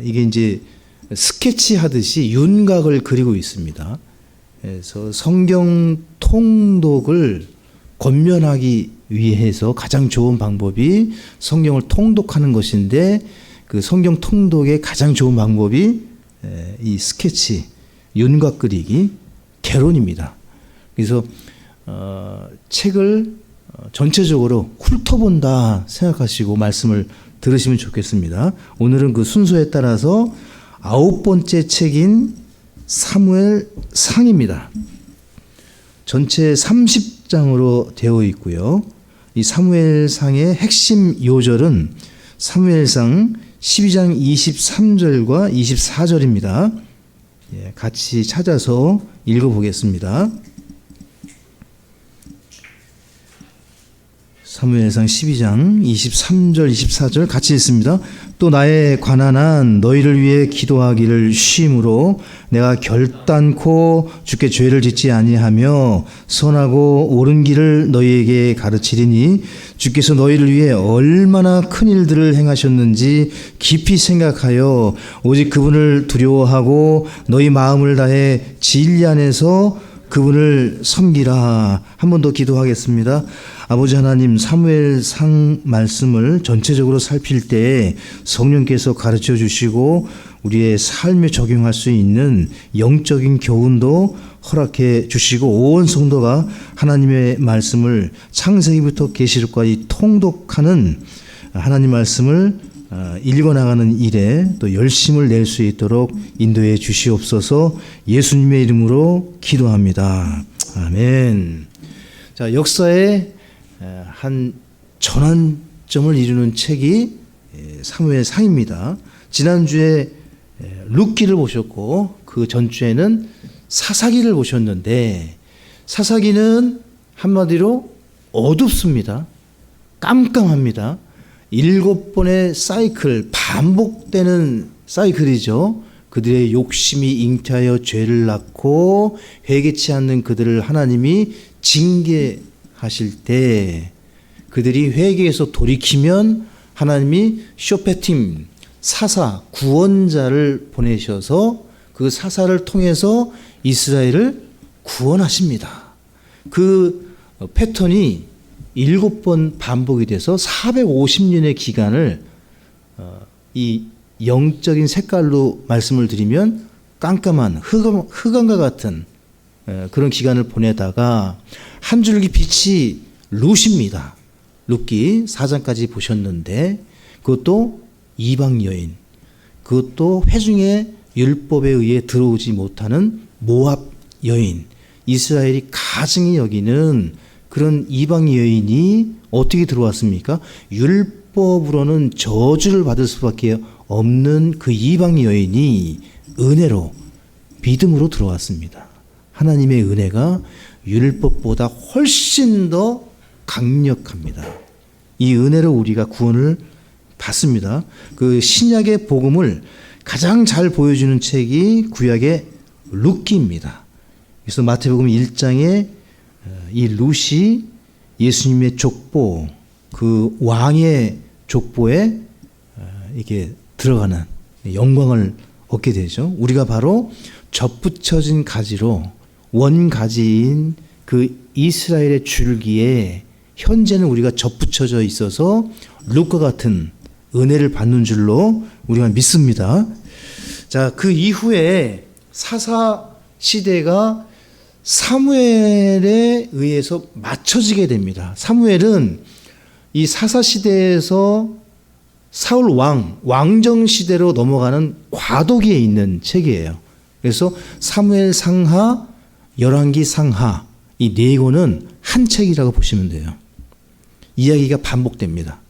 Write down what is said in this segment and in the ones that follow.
이게 이제 스케치 하듯이 윤곽을 그리고 있습니다. 그래서 성경 통독을 권면하기 위해서 가장 좋은 방법이 성경을 통독하는 것인데, 그 성경 통독의 가장 좋은 방법이 이 스케치, 윤곽 그리기, 개론입니다. 그래서 책을 전체적으로 훑어본다 생각하시고 말씀을 들으시면 좋겠습니다. 오늘은 그 순서에 따라서 9번째 책인 사무엘상입니다. 전체 30장으로 되어 있고요. 이 사무엘상의 핵심 요절은 사무엘상 12장 23절과 24절입니다. 같이 찾아서 읽어보겠습니다. 사무엘상 12장 23절 24절 같이 읽습니다. 또 나의 관한한 너희를 위해 기도하기를 쉼으로 내가 결단코 주께 죄를 짓지 아니하며 선하고 옳은 길을 너희에게 가르치리니 주께서 너희를 위해 얼마나 큰 일들을 행하셨는지 깊이 생각하여 오직 그분을 두려워하고 너희 마음을 다해 진리 안에서 그분을 섬기라. 한 번 더 기도하겠습니다. 아버지 하나님, 사무엘상 말씀을 전체적으로 살필 때 성령께서 가르쳐 주시고 우리의 삶에 적용할 수 있는 영적인 교훈도 허락해 주시고 온 성도가 하나님의 말씀을 창세기부터 계시록까지 통독하는 하나님 말씀을 읽어나가는 일에 또 열심을 낼 수 있도록 인도해 주시옵소서. 예수님의 이름으로 기도합니다. 아멘. 자, 역사의 한 전환점을 이루는 책이 사무엘상입니다. 지난주에 룻기를 보셨고 그 전주에는 사사기를 보셨는데, 사사기는 한마디로 어둡습니다. 깜깜합니다. 7번의 사이클, 반복되는 사이클이죠. 그들의 욕심이 잉태하여 죄를 낳고 회개치 않는 그들을 하나님이 징계하실 때, 그들이 회개해서 돌이키면 하나님이 쇼페팀, 사사, 구원자를 보내셔서 그 사사를 통해서 이스라엘을 구원하십니다. 그 패턴이 7번 반복이 돼서 450년의 기간을 이 영적인 색깔로 말씀을 드리면 깜깜한 흑암과 같은 그런 기간을 보내다가 한 줄기 빛이 룻입니다. 룻기 4장까지 보셨는데, 그것도 이방 여인, 그것도 회중의 율법에 의해 들어오지 못하는 모압 여인, 이스라엘이 가증히 여기는 그런 이방 여인이 어떻게 들어왔습니까? 율법으로는 저주를 받을 수밖에 없는 그 이방 여인이 은혜로, 믿음으로 들어왔습니다. 하나님의 은혜가 율법보다 훨씬 더 강력합니다. 이 은혜로 우리가 구원을 받습니다. 그 신약의 복음을 가장 잘 보여주는 책이 구약의 룻기입니다. 그래서 마태복음 1장에 이 룻이 예수님의 족보, 그 왕의 족보에 이게 들어가는 영광을 얻게 되죠. 우리가 바로 접붙여진 가지로 원가지인 그 이스라엘의 줄기에 현재는 우리가 접붙여져 있어서 룻과 같은 은혜를 받는 줄로 우리가 믿습니다. 자, 그 이후에 사사 시대가 사무엘에 의해서 맞춰지게 됩니다. 사무엘은 이 사사 시대에서 사울 왕정 시대로 넘어가는 과도기에 있는 책이에요. 그래서 사무엘 상하, 열왕기 상하, 이 네 권은 한 책이라고 보시면 돼요. 이야기가 반복됩니다.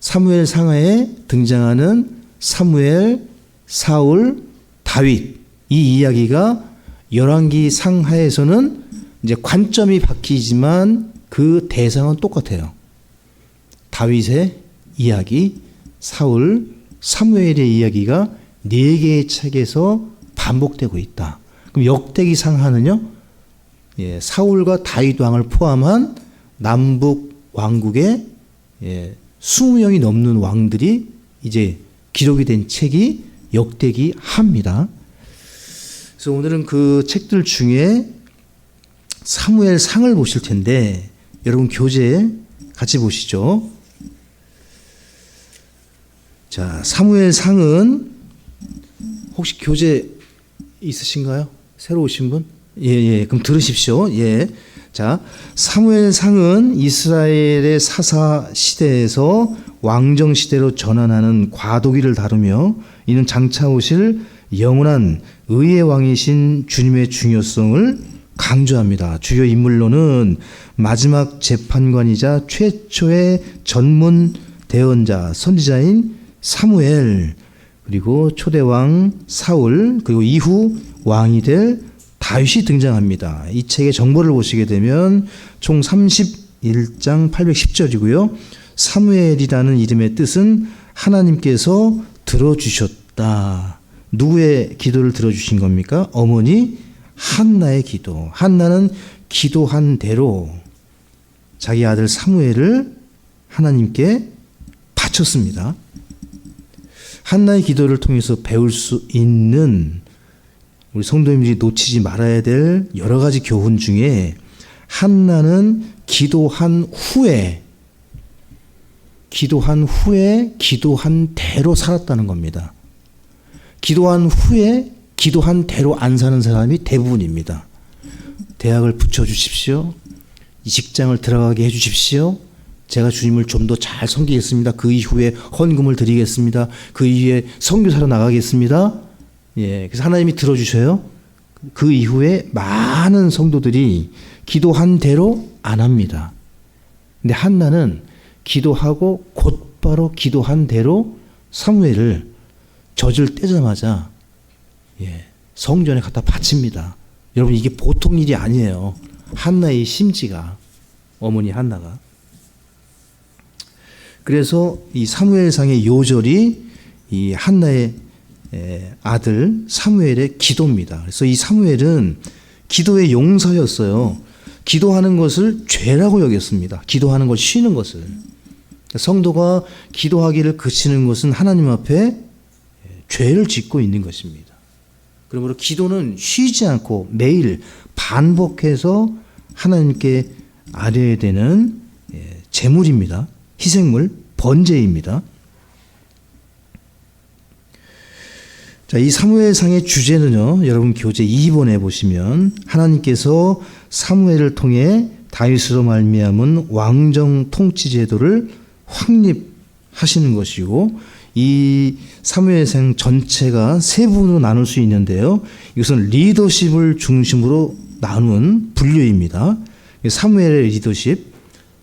사무엘 상하에 등장하는 사무엘, 사울, 다윗, 이 이야기가 열왕기 상하에서는 이제 관점이 바뀌지만 그 대상은 똑같아요. 다윗의 이야기, 사울, 사무엘의 이야기가 4개의 책에서 반복되고 있다. 그럼 역대기 상하는요, 사울과 다윗 왕을 포함한 남북 왕국의 20명이 넘는 왕들이 이제 기록이 된 책이 역대기 하입니다. 그래서 오늘은 그 책들 중에 사무엘상을 보실 텐데 여러분 교재 같이 보시죠. 자, 사무엘상은 혹시 교재 있으신가요? 새로 오신 분? 예. 그럼 들으십시오. 예. 자, 사무엘상은 이스라엘의 사사 시대에서 왕정 시대로 전환하는 과도기를 다루며 이는 장차 오실 영원한 의의 왕이신 주님의 중요성을 강조합니다. 주요 인물로는 마지막 재판관이자 최초의 전문 대언자 선지자인 사무엘, 그리고 초대왕 사울, 그리고 이후 왕이 될 다윗이 등장합니다. 이 책의 정보를 보시게 되면 총 31장 810절이고요. 사무엘이라는 이름의 뜻은 하나님께서 들어주셨다. 누구의 기도를 들어주신 겁니까? 어머니 한나의 기도. 한나는 기도한 대로 자기 아들 사무엘을 하나님께 바쳤습니다. 한나의 기도를 통해서 배울 수 있는 우리 성도님들이 놓치지 말아야 될 여러 가지 교훈 중에 한나는 기도한 후에 기도한 대로 살았다는 겁니다. 기도한 후에 기도한 대로 안 사는 사람이 대부분입니다. 대학을 붙여주십시오. 이 직장을 들어가게 해주십시오. 제가 주님을 좀 더 잘 섬기겠습니다. 그 이후에 헌금을 드리겠습니다. 그 이후에 선교사로 나가겠습니다. 예, 그래서 하나님이 들어주셔요. 그 이후에 많은 성도들이 기도한 대로 안 합니다. 근데 한나는 기도하고 곧바로 기도한 대로 사무엘을 젖을 떼자마자 성전에 갖다 바칩니다. 여러분 이게 보통 일이 아니에요. 한나의 심지가, 어머니 한나가. 그래서 이 사무엘상의 요절이 이 한나의 아들 사무엘의 기도입니다. 그래서 이 사무엘은 기도의 용사였어요. 기도하는 것을 죄라고 여겼습니다. 기도하는 걸 쉬는 것을. 성도가 기도하기를 그치는 것은 하나님 앞에 죄를 짓고 있는 것입니다. 그러므로 기도는 쉬지 않고 매일 반복해서 하나님께 아뢰야 되는 제물입니다. 희생물, 번제입니다. 자, 이 사무엘상의 주제는요, 여러분 교재 2번에 보시면 하나님께서 사무엘을 통해 다윗으로 말미암은 왕정 통치 제도를 확립하시는 것이고, 이 사무엘상 전체가 세 부분으로 나눌 수 있는데요. 이것은 리더십을 중심으로 나눈 분류입니다. 사무엘의 리더십,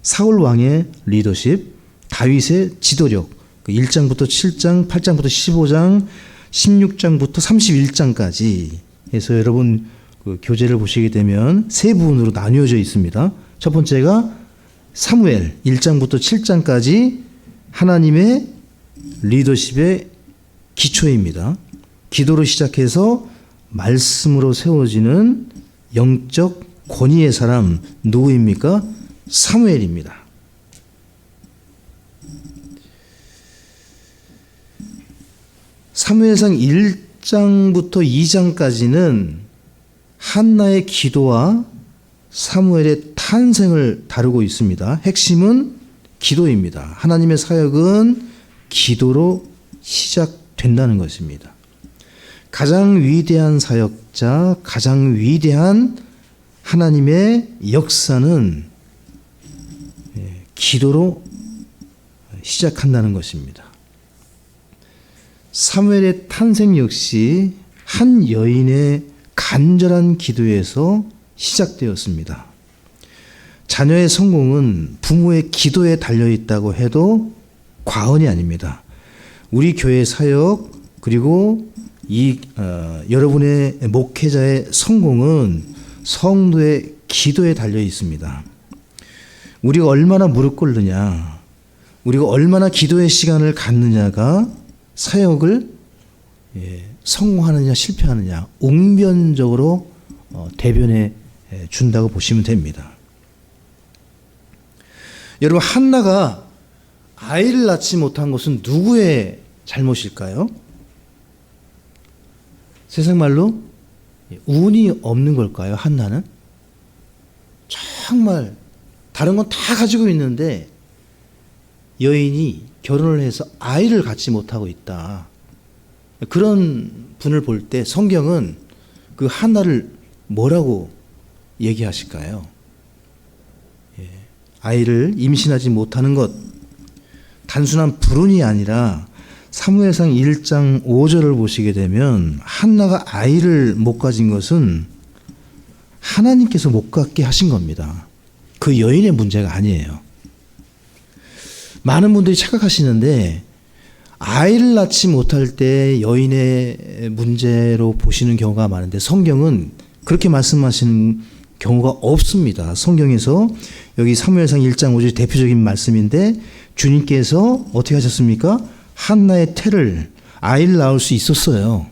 사울 왕의 리더십, 다윗의 지도력, 1장부터 7장, 8장부터 15장, 16장부터 31장까지 해서 여러분 그 교재를 보시게 되면 세 부분으로 나뉘어져 있습니다. 첫 번째가 사무엘 1장부터 7장까지 하나님의 리더십의 기초입니다. 기도로 시작해서 말씀으로 세워지는 영적 권위의 사람 누구입니까? 사무엘입니다. 사무엘상 1장부터 2장까지는 한나의 기도와 사무엘의 탄생을 다루고 있습니다. 핵심은 기도입니다. 하나님의 사역은 기도로 시작된다는 것입니다. 가장 위대한 사역자, 가장 위대한 하나님의 역사는 기도로 시작한다는 것입니다. 사무엘의 탄생 역시 한 여인의 간절한 기도에서 시작되었습니다. 자녀의 성공은 부모의 기도에 달려있다고 해도 과언이 아닙니다. 우리 교회 사역 그리고 여러분의 목회자의 성공은 성도의 기도에 달려 있습니다. 우리가 얼마나 무릎 꿇느냐, 우리가 얼마나 기도의 시간을 갖느냐가 사역을 성공하느냐 실패하느냐 웅변적으로 대변해 준다고 보시면 됩니다. 여러분, 한나가 아이를 낳지 못한 것은 누구의 잘못일까요? 세상 말로 운이 없는 걸까요? 한나는 정말 다른 건 다 가지고 있는데 여인이 결혼을 해서 아이를 갖지 못하고 있다. 그런 분을 볼 때 성경은 그 한나를 뭐라고 얘기하실까요? 아이를 임신하지 못하는 것, 단순한 불운이 아니라 사무엘상 1장 5절을 보시게 되면 한나가 아이를 못 가진 것은 하나님께서 못 갖게 하신 겁니다. 그 여인의 문제가 아니에요. 많은 분들이 착각하시는데 아이를 낳지 못할 때 여인의 문제로 보시는 경우가 많은데 성경은 그렇게 말씀하시는 경우가 없습니다. 성경에서 여기 사무엘상 1장 5절 대표적인 말씀인데 주님께서 어떻게 하셨습니까? 한나의 태를 아이를 낳을 수 있었어요.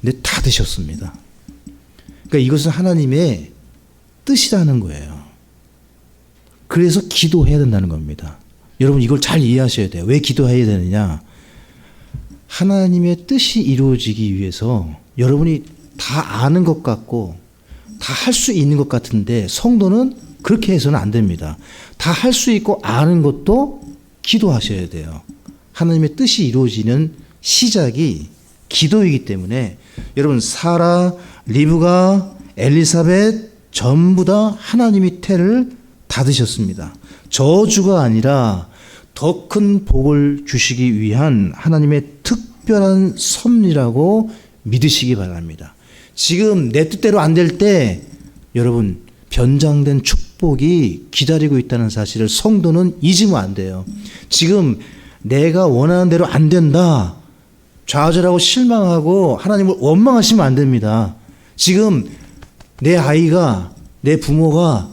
근데 다 드셨습니다. 그러니까 이것은 하나님의 뜻이라는 거예요. 그래서 기도해야 된다는 겁니다. 여러분 이걸 잘 이해하셔야 돼요. 왜 기도해야 되느냐? 하나님의 뜻이 이루어지기 위해서 여러분이 다 아는 것 같고 다 할 수 있는 것 같은데 성도는 그렇게 해서는 안 됩니다. 다 할 수 있고 아는 것도 기도하셔야 돼요. 하나님의 뜻이 이루어지는 시작이 기도이기 때문에 여러분 사라, 리브가, 엘리사벳 전부 다 하나님이 태를 다 드셨습니다. 저주가 아니라 더 큰 복을 주시기 위한 하나님의 특별한 섭리라고 믿으시기 바랍니다. 지금 내 뜻대로 안 될 때 여러분 변장된 축복이 기다리고 있다는 사실을 성도는 잊으면 안 돼요. 지금 내가 원하는 대로 안 된다. 좌절하고 실망하고 하나님을 원망하시면 안 됩니다. 지금 내 아이가, 내 부모가,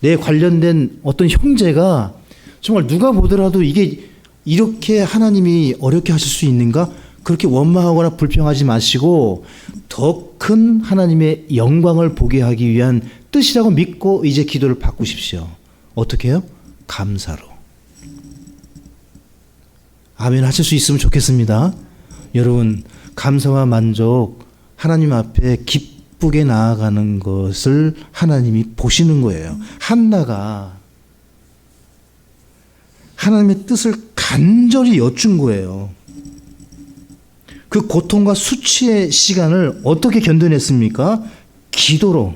내 관련된 어떤 형제가 정말 누가 보더라도 이게 이렇게 하나님이 어렵게 하실 수 있는가? 그렇게 원망하거나 불평하지 마시고 더 큰 하나님의 영광을 보게 하기 위한 뜻이라고 믿고 이제 기도를 바꾸십시오. 어떻게 해요? 감사로. 아멘 하실 수 있으면 좋겠습니다. 여러분 감사와 만족 하나님 앞에 기쁘게 나아가는 것을 하나님이 보시는 거예요. 한나가 하나님의 뜻을 간절히 여쭌 거예요. 그 고통과 수치의 시간을 어떻게 견뎌냈습니까? 기도로.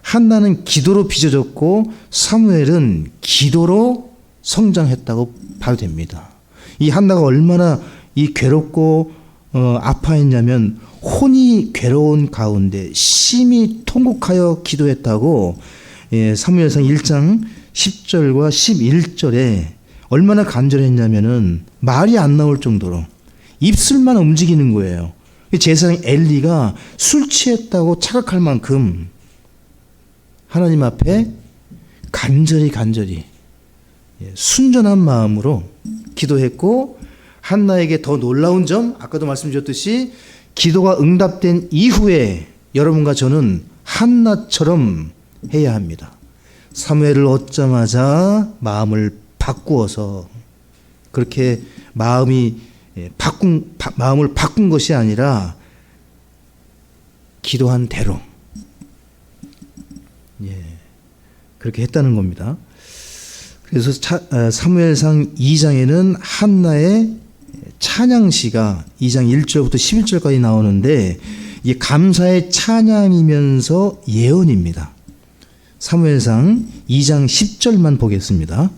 한나는 기도로 빚어졌고 사무엘은 기도로 성장했다고 봐도 됩니다. 이 한나가 얼마나 이 괴롭고 아파했냐면 혼이 괴로운 가운데 심히 통곡하여 기도했다고 사무엘상 1장 10절과 11절에 얼마나 간절했냐면은 말이 안 나올 정도로 입술만 움직이는 거예요. 제사장 엘리가 술 취했다고 착각할 만큼 하나님 앞에 간절히 순전한 마음으로 기도했고 한나에게 더 놀라운 점 아까도 말씀드렸듯이 기도가 응답된 이후에 여러분과 저는 한나처럼 해야 합니다. 사무엘을 얻자마자 마음을 바꾸어서 그렇게 마음을 바꾼 것이 아니라 기도한 대로 그렇게 했다는 겁니다. 그래서 사무엘상 2장에는 한나의 찬양시가 2장 1절부터 11절까지 나오는데 이게 감사의 찬양이면서 예언입니다. 사무엘상 2장 10절만 보겠습니다.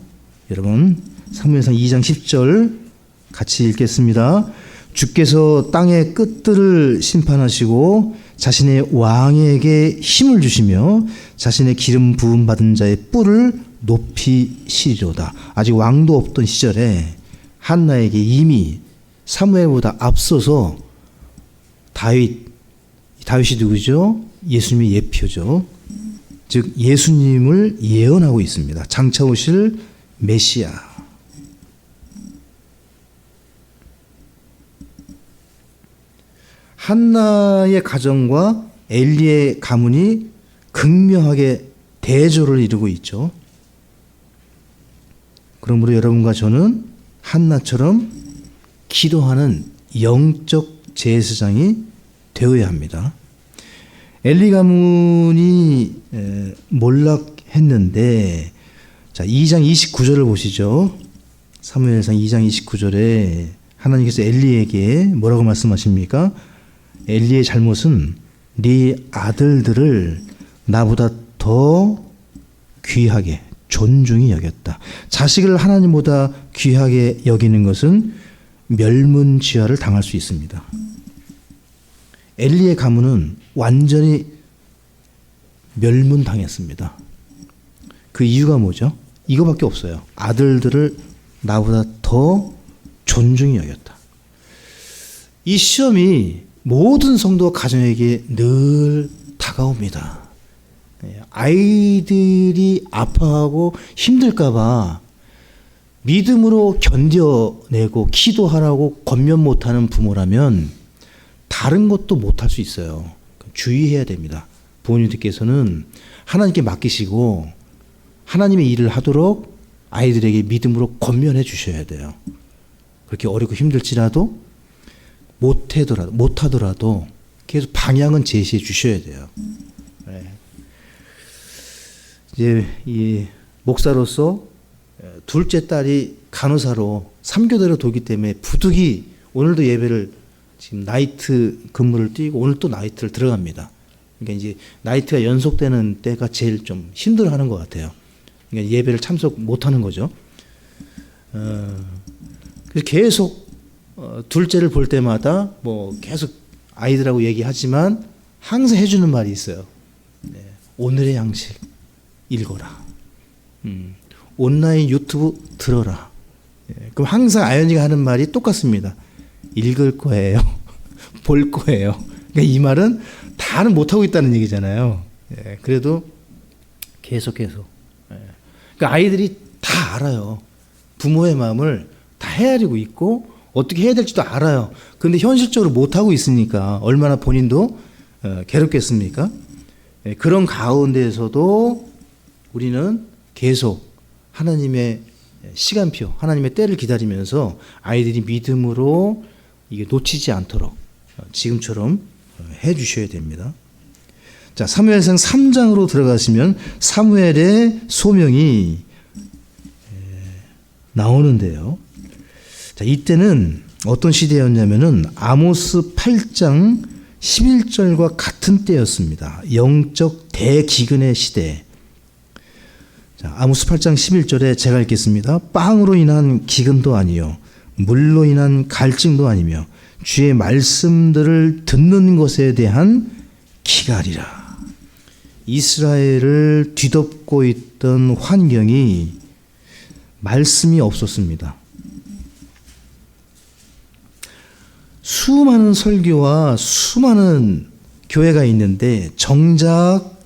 여러분 사무엘상 2장 10절 같이 읽겠습니다. 주께서 땅의 끝들을 심판하시고 자신의 왕에게 힘을 주시며 자신의 기름 부음 받은 자의 뿔을 높이시리로다. 아직 왕도 없던 시절에 한나에게 이미 사무엘보다 앞서서 다윗이 누구죠? 예수님의 예표죠. 즉 예수님을 예언하고 있습니다. 장차 오실 메시아. 한나의 가정과 엘리의 가문이 극명하게 대조를 이루고 있죠. 그러므로 여러분과 저는 한나처럼 기도하는 영적 제사장이 되어야 합니다. 엘리 가문이 몰락했는데, 자, 2장 29절을 보시죠. 사무엘상 2장 29절에 하나님께서 엘리에게 뭐라고 말씀하십니까? 엘리의 잘못은 네 아들들을 나보다 더 귀하게 존중히 여겼다. 자식을 하나님보다 귀하게 여기는 것은 멸문지화를 당할 수 있습니다. 엘리의 가문은 완전히 멸문당했습니다. 그 이유가 뭐죠? 이거밖에 없어요. 아들들을 나보다 더 존중히 여겼다. 이 시험이 모든 성도와 가정에게 늘 다가옵니다. 아이들이 아파하고 힘들까봐 믿음으로 견뎌내고 기도하라고 권면 못하는 부모라면 다른 것도 못할 수 있어요. 주의해야 됩니다. 부모님들께서는 하나님께 맡기시고 하나님의 일을 하도록 아이들에게 믿음으로 권면해 주셔야 돼요. 그렇게 어렵고 힘들지라도 못하더라도 계속 방향은 제시해 주셔야 돼요. 네. 이제 이 목사로서 둘째 딸이 간호사로 3교대로 돌기 때문에 부득이 오늘도 예배를 지금 나이트 근무를 뛰고 오늘 또 나이트를 들어갑니다. 그러니까 이제 나이트가 연속되는 때가 제일 좀 힘들어하는 것 같아요. 그러니까 예배를 참석 못하는 거죠. 그래서 계속 둘째를 볼 때마다 뭐 계속 아이들하고 얘기하지만 항상 해주는 말이 있어요. 네. 오늘의 양식 읽어라. 온라인 유튜브 들어라. 네. 그럼 항상 아연이가 하는 말이 똑같습니다. 읽을 거예요. 볼 거예요. 그러니까 이 말은 다는 못하고 있다는 얘기잖아요. 네. 그래도 계속. 네. 그러니까 아이들이 다 알아요. 부모의 마음을 다 헤아리고 있고 어떻게 해야 될지도 알아요. 그런데 현실적으로 못하고 있으니까 얼마나 본인도 괴롭겠습니까? 그런 가운데에서도 우리는 계속 하나님의 시간표, 하나님의 때를 기다리면서 아이들이 믿음으로 이게 놓치지 않도록 지금처럼 해 주셔야 됩니다. 자, 사무엘상 3장으로 들어가시면 사무엘의 소명이 나오는데요. 자, 이때는 어떤 시대였냐면은 아모스 8장 11절과 같은 때였습니다. 영적 대기근의 시대. 자, 아모스 8장 11절에 제가 읽겠습니다. 빵으로 인한 기근도 아니요 물로 인한 갈증도 아니며 주의 말씀들을 듣는 것에 대한 기갈이라. 이스라엘을 뒤덮고 있던 환경이 말씀이 없었습니다. 수많은 설교와 수많은 교회가 있는데 정작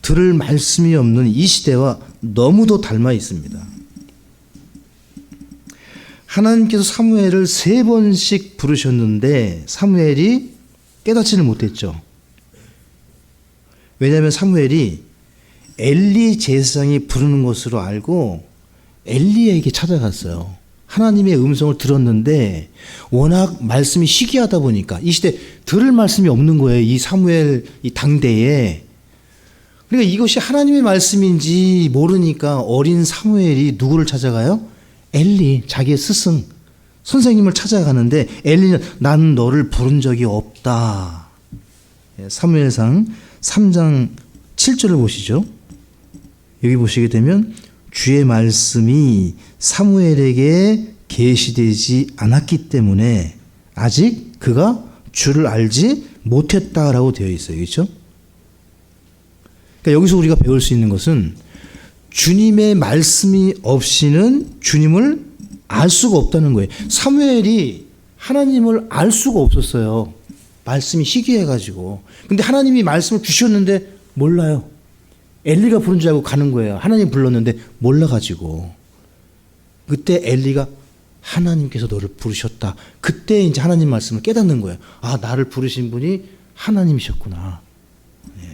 들을 말씀이 없는 이 시대와 너무도 닮아 있습니다. 하나님께서 사무엘을 3번씩 부르셨는데 사무엘이 깨닫지를 못했죠. 왜냐하면 사무엘이 엘리 제사장이 부르는 것으로 알고 엘리에게 찾아갔어요. 하나님의 음성을 들었는데 워낙 말씀이 희귀하다 보니까 이 시대 들을 말씀이 없는 거예요. 이 사무엘 이 당대에. 그러니까 이것이 하나님의 말씀인지 모르니까 어린 사무엘이 누구를 찾아가요? 엘리, 자기의 스승, 선생님을 찾아가는데 엘리는 난 너를 부른 적이 없다. 사무엘상 3장 7절을 보시죠. 여기 보시게 되면 주의 말씀이 사무엘에게 계시되지 않았기 때문에 아직 그가 주를 알지 못했다라고 되어 있어요. 그렇죠? 그러니까 여기서 우리가 배울 수 있는 것은 주님의 말씀이 없이는 주님을 알 수가 없다는 거예요. 사무엘이 하나님을 알 수가 없었어요. 말씀이 희귀해가지고. 근데 하나님이 말씀을 주셨는데 몰라요. 엘리가 부른 줄 알고 가는 거예요. 하나님 불렀는데 몰라가지고. 그때 엘리가 하나님께서 너를 부르셨다. 그때 이제 하나님 말씀을 깨닫는 거예요. 아, 나를 부르신 분이 하나님이셨구나. 네.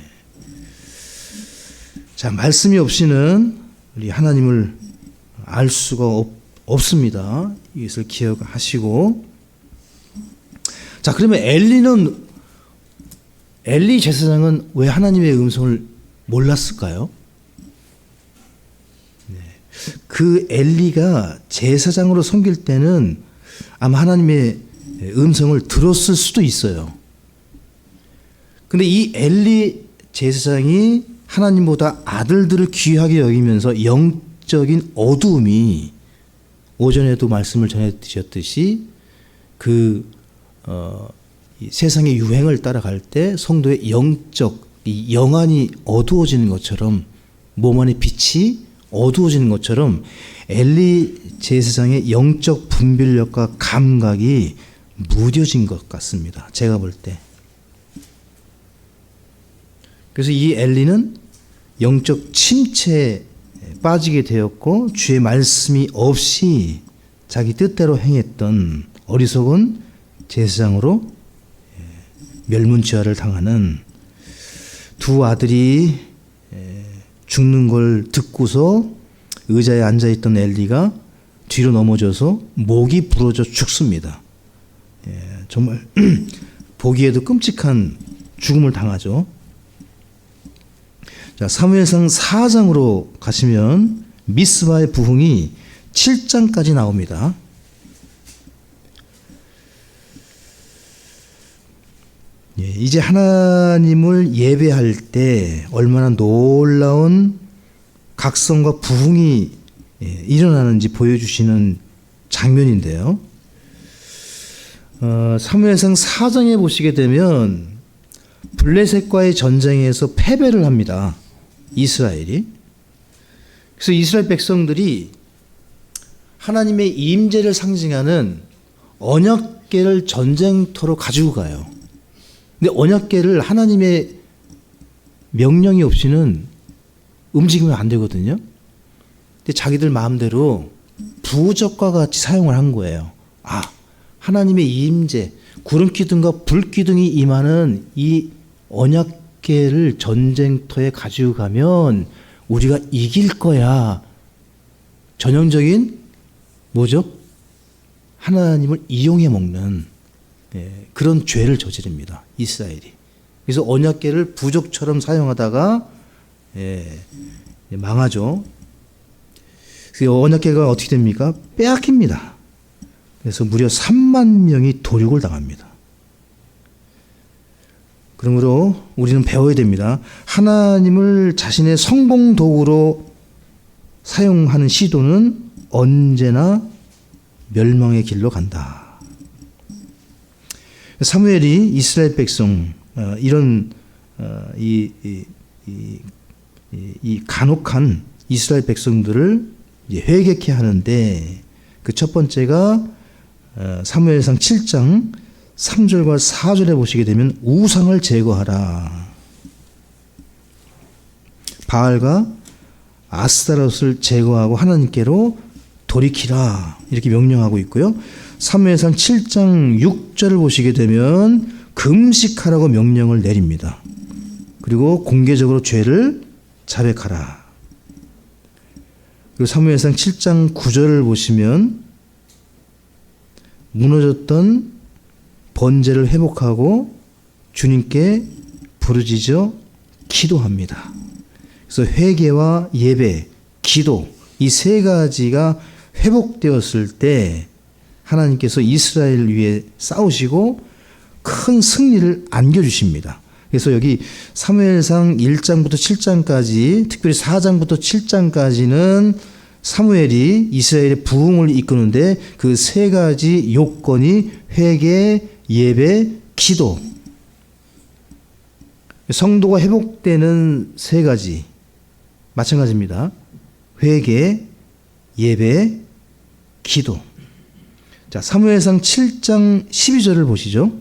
자, 말씀이 없이는 우리 하나님을 알 수가 없습니다. 이것을 기억하시고. 자, 그러면 엘리는 엘리 제사장은 왜 하나님의 음성을 몰랐을까요? 그 엘리가 제사장으로 섬길 때는 아마 하나님의 음성을 들었을 수도 있어요. 근데 이 엘리 제사장이 하나님보다 아들들을 귀하게 여기면서 영적인 어두움이, 오전에도 말씀을 전해 드렸듯이 이 세상의 유행을 따라갈 때 성도의 영적 이 영안이 어두워지는 것처럼, 몸 안의 빛이 어두워지는 것처럼 엘리 제사장의 영적 분별력과 감각이 무뎌진 것 같습니다. 제가 볼 때. 그래서 이 엘리는 영적 침체에 빠지게 되었고, 주의 말씀이 없이 자기 뜻대로 행했던 어리석은 제사장으로 멸문지화를 당하는, 두 아들이 죽는 걸 듣고서 의자에 앉아있던 엘리가 뒤로 넘어져서 목이 부러져 죽습니다. 정말 보기에도 끔찍한 죽음을 당하죠. 자, 사무엘상 4장으로 가시면 미스바의 부흥이 7장까지 나옵니다. 이제 하나님을 예배할 때 얼마나 놀라운 각성과 부흥이 일어나는지 보여주시는 장면인데요. 사무엘상 4장에 보시게 되면 블레셋과의 전쟁에서 패배를 합니다. 이스라엘이. 그래서 이스라엘 백성들이 하나님의 임재를 상징하는 언약궤를 전쟁터로 가지고 가요. 근데 언약궤를 하나님의 명령이 없이는 움직이면 안 되거든요. 근데 자기들 마음대로 부적과 같이 사용을 한 거예요. 하나님의 임재, 구름기둥과 불기둥이 임하는 이 언약궤를 전쟁터에 가지고 가면 우리가 이길 거야. 전형적인 뭐죠? 하나님을 이용해 먹는 그런 죄를 저지릅니다. 이스라엘이. 그래서 언약궤를 부적처럼 사용하다가 망하죠. 그래서 언약궤가 어떻게 됩니까? 빼앗깁니다. 그래서 무려 3만 명이 도륙을 당합니다. 그러므로 우리는 배워야 됩니다. 하나님을 자신의 성공 도구로 사용하는 시도는 언제나 멸망의 길로 간다. 사무엘이 이스라엘 백성, 이런 이 간혹한 이스라엘 백성들을 회개케 하는데, 그 첫 번째가 사무엘상 7장 3절과 4절에 보시게 되면 우상을 제거하라. 바알과 아스타롯을 제거하고 하나님께로 돌이키라. 이렇게 명령하고 있고요. 사무엘상 7장 6절을 보시게 되면 금식하라고 명령을 내립니다. 그리고 공개적으로 죄를 자백하라. 그리고 사무엘상 7장 9절을 보시면 무너졌던 번제를 회복하고 주님께 부르짖어 기도합니다. 그래서 회개와 예배, 기도, 이 세 가지가 회복되었을 때 하나님께서 이스라엘 위에 싸우시고 큰 승리를 안겨주십니다. 그래서 여기 사무엘상 1장부터 7장까지, 특별히 4장부터 7장까지는 사무엘이 이스라엘의 부흥을 이끄는데 그 세 가지 요건이 회개, 예배, 기도. 성도가 회복되는 세 가지 마찬가지입니다. 회개, 예배, 기도. 자, 사무엘상 7장 12절을 보시죠.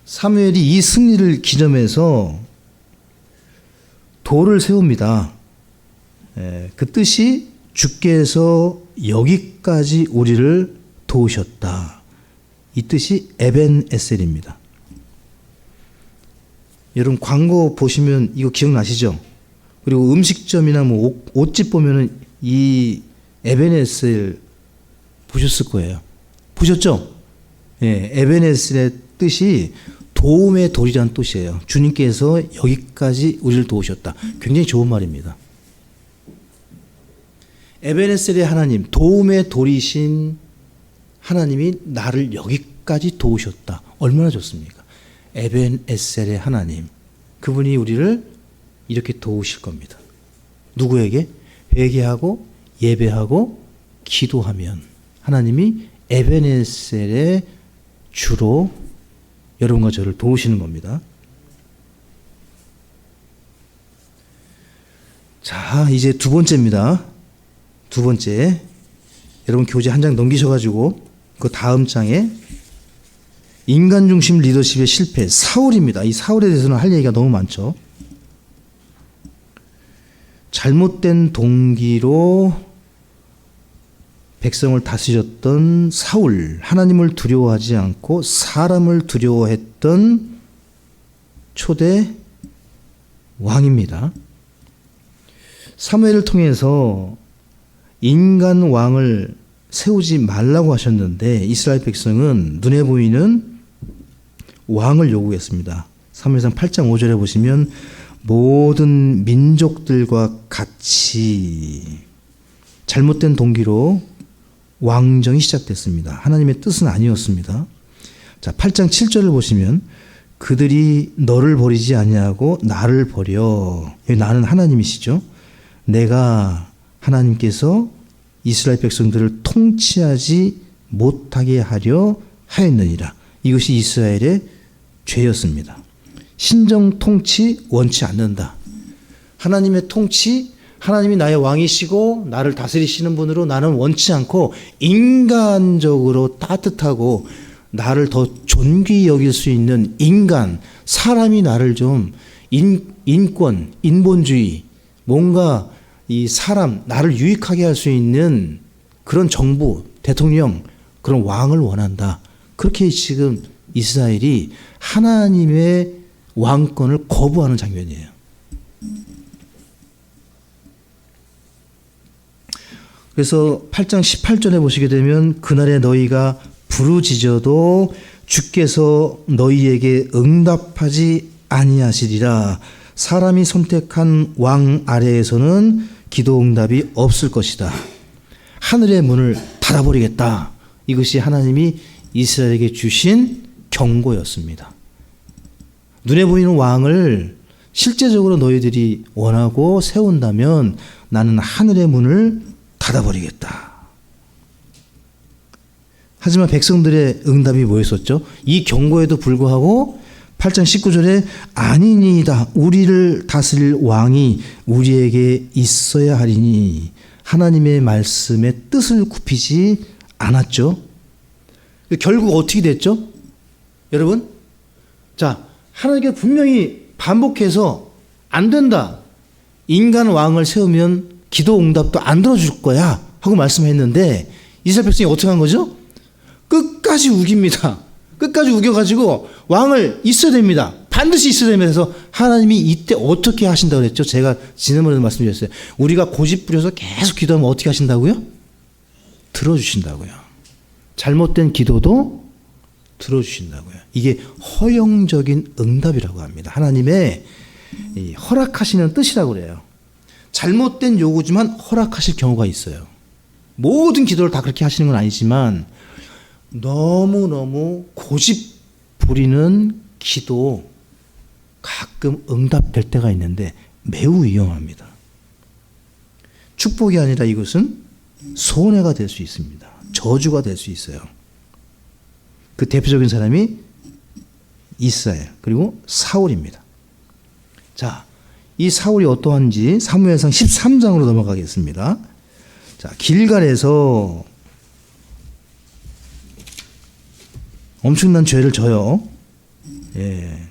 사무엘이 이 승리를 기념해서 돌을 세웁니다. 그 뜻이 주께서 여기까지 우리를 도우셨다. 이 뜻이 에벤에셀입니다. 여러분 광고 보시면 이거 기억나시죠? 그리고 음식점이나 뭐 옷집 보면은 이 에벤에셀 보셨을 거예요. 보셨죠? 에벤에셀의 뜻이 도움의 돌이라는 뜻이에요. 주님께서 여기까지 우리를 도우셨다. 굉장히 좋은 말입니다. 에베네셀의 하나님, 도움의 돌이신 하나님이 나를 여기까지 도우셨다. 얼마나 좋습니까? 에베네셀의 하나님, 그분이 우리를 이렇게 도우실 겁니다. 누구에게? 회개하고 예배하고 기도하면 하나님이 에베네셀의 주로 여러분과 저를 도우시는 겁니다. 자, 이제 두 번째입니다. 두 번째. 여러분 교재 한 장 넘기셔가지고 그 다음 장에 인간 중심 리더십의 실패, 사울입니다. 이 사울에 대해서는 할 얘기가 너무 많죠. 잘못된 동기로 백성을 다스렸던 사울, 하나님을 두려워하지 않고 사람을 두려워했던 초대 왕입니다. 사무엘을 통해서 인간 왕을 세우지 말라고 하셨는데 이스라엘 백성은 눈에 보이는 왕을 요구했습니다. 사무엘상 8장 5절에 보시면 모든 민족들과 같이 잘못된 동기로 왕정이 시작됐습니다. 하나님의 뜻은 아니었습니다. 자, 8장 7절을 보시면 그들이 너를 버리지 아니하고 나를 버려. 여기 나는 하나님이시죠. 내가 하나님께서 이스라엘 백성들을 통치하지 못하게 하려 하였느니라. 이것이 이스라엘의 죄였습니다. 신정 통치 원치 않는다. 하나님의 통치, 하나님이 나의 왕이시고 나를 다스리시는 분으로 나는 원치 않고 인간적으로 따뜻하고 나를 더 존귀히 여길 수 있는 인간, 사람이 나를 좀 인권, 인본주의, 뭔가 이 사람, 나를 유익하게 할 수 있는 그런 정부, 대통령, 그런 왕을 원한다. 그렇게 지금 이스라엘이 하나님의 왕권을 거부하는 장면이에요. 그래서 8장 18절에 보시게 되면 그날에 너희가 부르짖어도 주께서 너희에게 응답하지 아니하시리라. 사람이 선택한 왕 아래에서는 기도 응답이 없을 것이다. 하늘의 문을 닫아버리겠다. 이것이 하나님이 이스라엘에게 주신 경고였습니다. 눈에 보이는 왕을 실제적으로 너희들이 원하고 세운다면 나는 하늘의 문을 닫아버리겠다. 하지만 백성들의 응답이 뭐였었죠? 이 경고에도 불구하고 8장 19절에 아니니이다. 우리를 다스릴 왕이 우리에게 있어야 하리니 하나님의 말씀에 뜻을 굽히지 않았죠. 결국 어떻게 됐죠? 여러분, 자, 하나님께 분명히 반복해서 안 된다. 인간 왕을 세우면 기도 응답도 안 들어줄 거야 하고 말씀했는데 이스라엘 백성이 어떻게 한 거죠? 끝까지 우깁니다. 끝까지 우겨가지고 왕을 있어야 됩니다. 반드시 있어야 됩니다. 그래서 하나님이 이때 어떻게 하신다고 그랬죠? 제가 지난번에도 말씀드렸어요. 우리가 고집 부려서 계속 기도하면 어떻게 하신다고요? 들어주신다고요. 잘못된 기도도 들어주신다고요. 이게 허용적인 응답이라고 합니다. 하나님의 허락하시는 뜻이라고 그래요. 잘못된 요구지만 허락하실 경우가 있어요. 모든 기도를 다 그렇게 하시는 건 아니지만 너무너무 고집 부리는 기도 가끔 응답될 때가 있는데 매우 위험합니다. 축복이 아니라 이것은 손해가 될 수 있습니다. 저주가 될 수 있어요. 그 대표적인 사람이 이스라엘 그리고 사울입니다. 자, 이 사울이 어떠한지 사무엘상 13장으로 넘어가겠습니다. 자, 길갈에서 엄청난 죄를 져요. 예.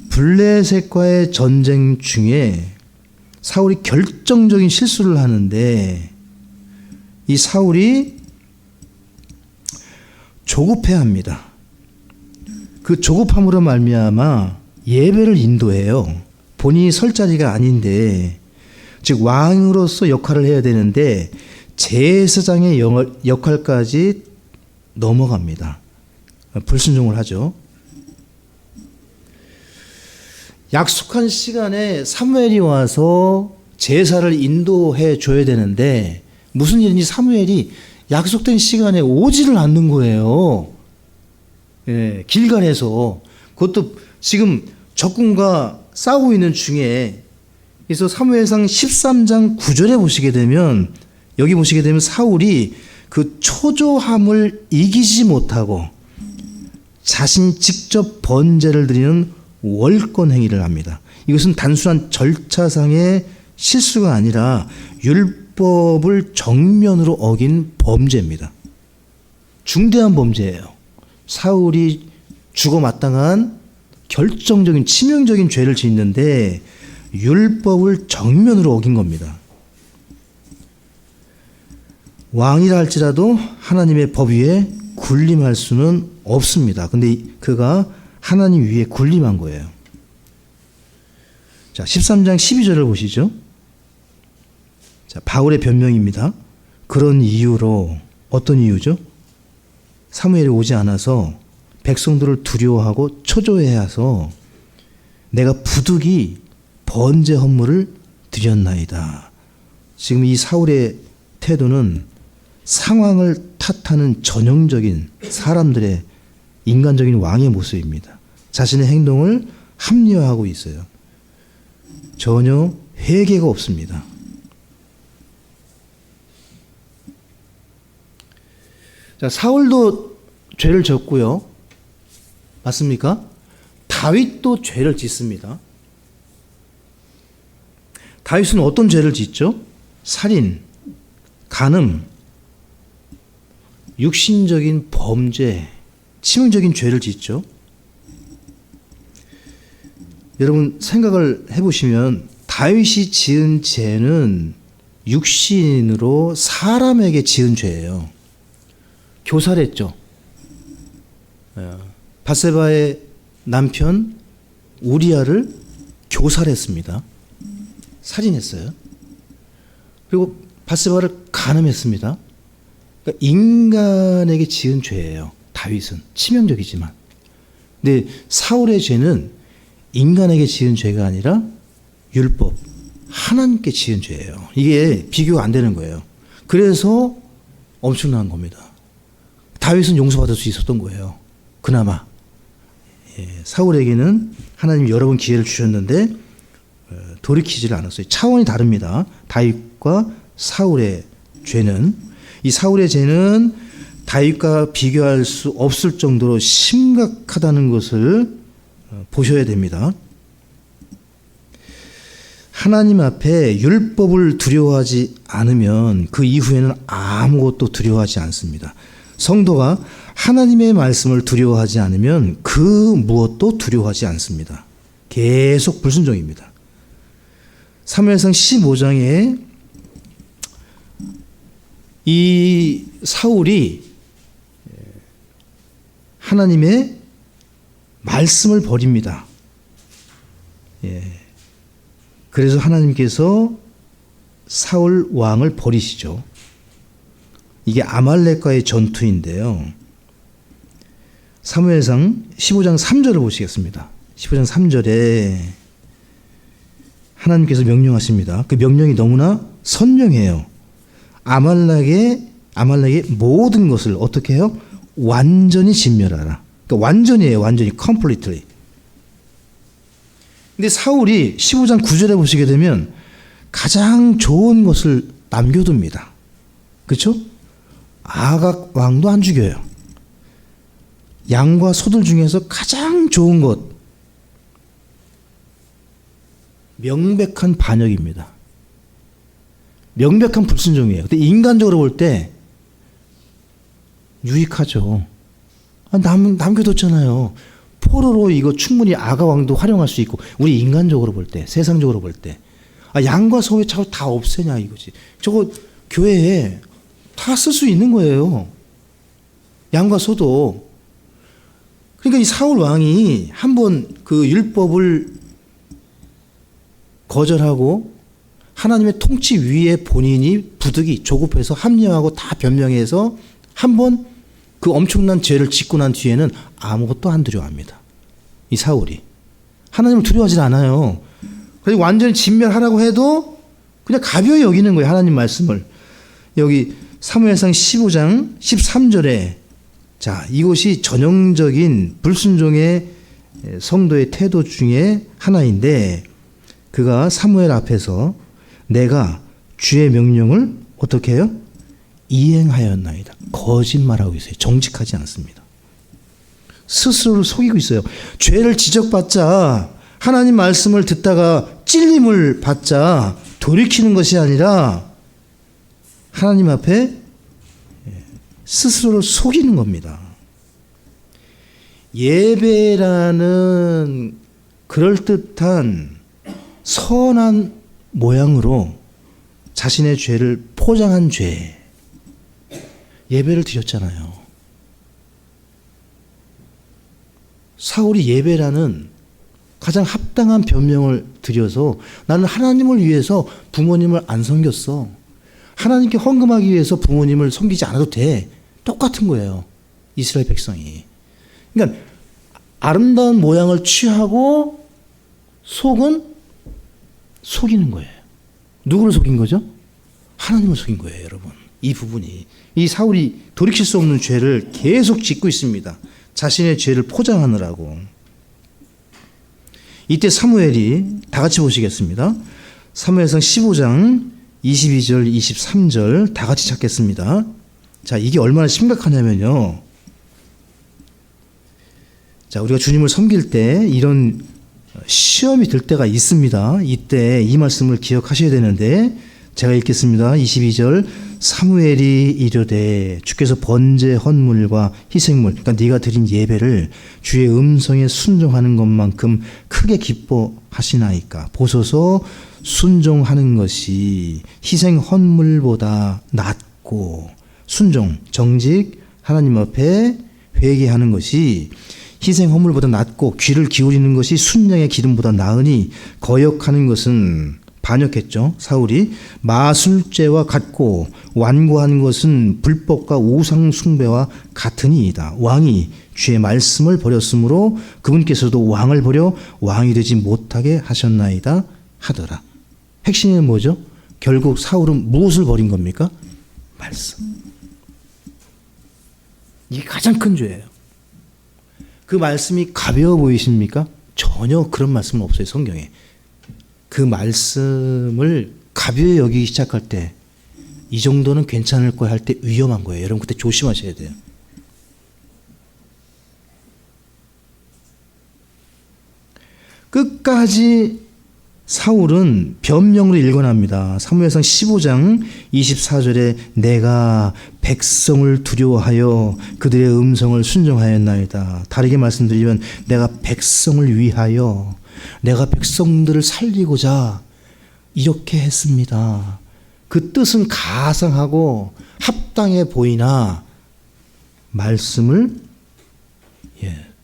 블레셋과의 전쟁 중에 사울이 결정적인 실수를 하는데 이 사울이 조급해합니다. 그 조급함으로 말미암아 예배를 인도해요. 본인이 설 자리가 아닌데, 즉 왕으로서 역할을 해야 되는데 제사장의 역할까지 넘어갑니다. 불순종을 하죠. 약속한 시간에 사무엘이 와서 제사를 인도해 줘야 되는데 무슨 일인지 사무엘이 약속된 시간에 오지를 않는 거예요. 예, 길갈에서. 그것도 지금 적군과 싸우고 있는 중에, 그래서 사무엘상 13장 9절에 보시게 되면, 여기 보시게 되면 사울이 그 초조함을 이기지 못하고 자신 직접 번제를 드리는 월권 행위를 합니다. 이것은 단순한 절차상의 실수가 아니라 율법을 정면으로 어긴 범죄입니다. 중대한 범죄예요. 사울이 죽어 마땅한 결정적인 치명적인 죄를 짓는데 율법을 정면으로 어긴 겁니다. 왕이라 할지라도 하나님의 법 위에 군림할 수는 없습니다. 근데 그가 하나님 위에 군림한 거예요. 자, 13장 12절을 보시죠. 자, 바울의 변명입니다. 그런 이유로, 어떤 이유죠? 사무엘이 오지 않아서 백성들을 두려워하고 초조해해서 내가 부득이 번제 헌물을 드렸나이다. 지금 이 사울의 태도는 상황을 탓하는 전형적인 사람들의 인간적인 왕의 모습입니다. 자신의 행동을 합리화하고 있어요. 전혀 회개가 없습니다. 자, 사울도 죄를 졌고요. 맞습니까? 다윗도 죄를 짓습니다. 다윗은 어떤 죄를 짓죠? 살인, 간음, 육신적인 범죄, 치명적인 죄를 짓죠. 여러분 생각을 해보시면 다윗이 지은 죄는 육신으로 사람에게 지은 죄예요. 교살했죠. 밧세바의 남편 우리아를 교살했습니다. 살인했어요. 그리고 밧세바를 간음했습니다. 그러니까 인간에게 지은 죄예요. 다윗은 치명적이지만. 근데 사울의 죄는 인간에게 지은 죄가 아니라 율법, 하나님께 지은 죄예요. 이게 비교가 안 되는 거예요. 그래서 엄청난 겁니다. 다윗은 용서받을 수 있었던 거예요. 그나마. 사울에게는 하나님이 여러 번 기회를 주셨는데 돌이키지를 않았어요. 차원이 다릅니다. 다윗과 사울의 죄는. 이 사울의 죄는 다윗과 비교할 수 없을 정도로 심각하다는 것을 보셔야 됩니다. 하나님 앞에 율법을 두려워하지 않으면 그 이후에는 아무것도 두려워하지 않습니다. 성도가 하나님의 말씀을 두려워하지 않으면 그 무엇도 두려워하지 않습니다. 계속 불순종입니다. 사무엘상 15장에 이 사울이 하나님의 말씀을 버립니다. 그래서 하나님께서 사울 왕을 버리시죠. 이게 아말렉과의 전투인데요. 사무엘상 15장 3절을 보시겠습니다. 15장 3절에 하나님께서 명령하십니다. 그 명령이 너무나 선명해요. 아말렉의 모든 것을 어떻게 해요? 완전히 진멸하라. 그러니까 완전히예요. 완전히 completely. 근데 사울이 15장 9절에 보시게 되면 가장 좋은 것을 남겨둡니다. 그렇죠? 아각 왕도 안 죽여요. 양과 소들 중에서 가장 좋은 것, 명백한 반역입니다. 명백한 불순종이에요. 근데 인간적으로 볼 때 유익하죠. 남겨뒀잖아요. 포로로 이거 충분히 아가 왕도 활용할 수 있고, 우리 인간적으로 볼 때, 세상적으로 볼 때, 양과 소 왜 저거 다 없애냐 이거지. 저거 교회에 다 쓸 수 있는 거예요. 양과 소도. 그러니까 이 사울 왕이 한번 그 율법을 거절하고 하나님의 통치 위에 본인이 부득이 조급해서 합리화하고 다 변명해서 한번 그 엄청난 죄를 짓고 난 뒤에는 아무것도 안 두려워합니다. 이 사울이. 하나님을 두려워하지 않아요. 그래서 완전히 진멸하라고 해도 그냥 가벼이 여기는 거예요. 하나님 말씀을. 여기 사무엘상 15장 13절에 자, 이것이 전형적인 불순종의 성도의 태도 중에 하나인데 그가 사무엘 앞에서 내가 주의 명령을 어떻게 해요? 이행하였나이다. 거짓말하고 있어요. 정직하지 않습니다. 스스로를 속이고 있어요. 죄를 지적받자 하나님 말씀을 듣다가 찔림을 받자 돌이키는 것이 아니라 하나님 앞에 스스로를 속이는 겁니다. 예배라는 그럴듯한 선한 모양으로 자신의 죄를 포장한 죄, 예배를 드렸잖아요. 사울이 예배라는 가장 합당한 변명을 드려서 나는 하나님을 위해서 부모님을 안 섬겼어. 하나님께 헌금하기 위해서 부모님을 섬기지 않아도 돼. 똑같은 거예요. 이스라엘 백성이. 그러니까 아름다운 모양을 취하고 속은 속이는 거예요. 누구를 속인 거죠? 하나님을 속인 거예요, 여러분. 이 부분이. 이 사울이 돌이킬 수 없는 죄를 계속 짓고 있습니다. 자신의 죄를 포장하느라고. 이때 사무엘이 다 같이 보시겠습니다. 사무엘상 15장 22절, 23절 다 같이 찾겠습니다. 자, 이게 얼마나 심각하냐면요. 자, 우리가 주님을 섬길 때 이런 시험이 들 때가 있습니다. 이때 이 말씀을 기억하셔야 되는데 제가 읽겠습니다. 22절 사무엘이 이르되 주께서 번제 헌물과 희생물 그러니까 네가 드린 예배를 주의 음성에 순종하는 것만큼 크게 기뻐하시나이까 보소서 순종하는 것이 희생 헌물보다 낫고 순종 정직 하나님 앞에 회개하는 것이 희생 헌물보다 낫고 귀를 기울이는 것이 순양의 기름보다 나으니 거역하는 것은 반역했죠. 사울이 마술죄와 같고 완고한 것은 불법과 우상 숭배와 같으니이다. 왕이 주의 말씀을 버렸으므로 그분께서도 왕을 버려 왕이 되지 못하게 하셨나이다 하더라. 핵심은 뭐죠? 결국 사울은 무엇을 버린 겁니까? 말씀. 이게 가장 큰 죄예요. 그 말씀이 가벼워 보이십니까? 전혀 그런 말씀은 없어요, 성경에. 그 말씀을 가벼이 여기기 시작할 때 이 정도는 괜찮을 거야 할 때 위험한 거예요. 여러분 그때 조심하셔야 돼요. 끝까지 사울은 변명으로 일관합니다. 사무엘상 15장 24절에 내가 백성을 두려워하여 그들의 음성을 순종하였나이다. 다르게 말씀드리면 내가 백성을 위하여 내가 백성들을 살리고자 이렇게 했습니다. 그 뜻은 가상하고 합당해 보이나 말씀을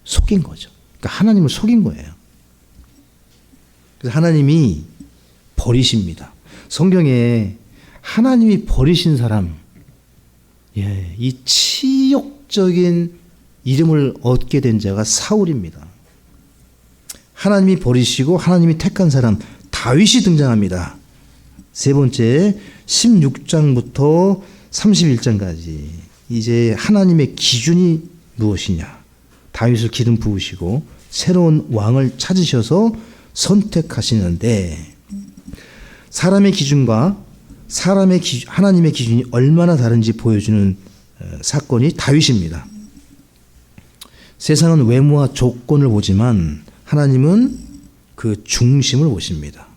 속인 거죠. 그러니까 하나님을 속인 거예요. 그래서 하나님이 버리십니다. 성경에 하나님이 버리신 사람, 이 치욕적인 이름을 얻게 된 자가 사울입니다. 하나님이 버리시고 하나님이 택한 사람 다윗이 등장합니다. 세 번째 16장부터 31장까지 이제 하나님의 기준이 무엇이냐. 다윗을 기름 부으시고 새로운 왕을 찾으셔서 선택하시는데 사람의 기준과 하나님의 기준이 얼마나 다른지 보여주는 사건이 다윗입니다. 세상은 외모와 조건을 보지만 하나님은 그 중심을 보십니다.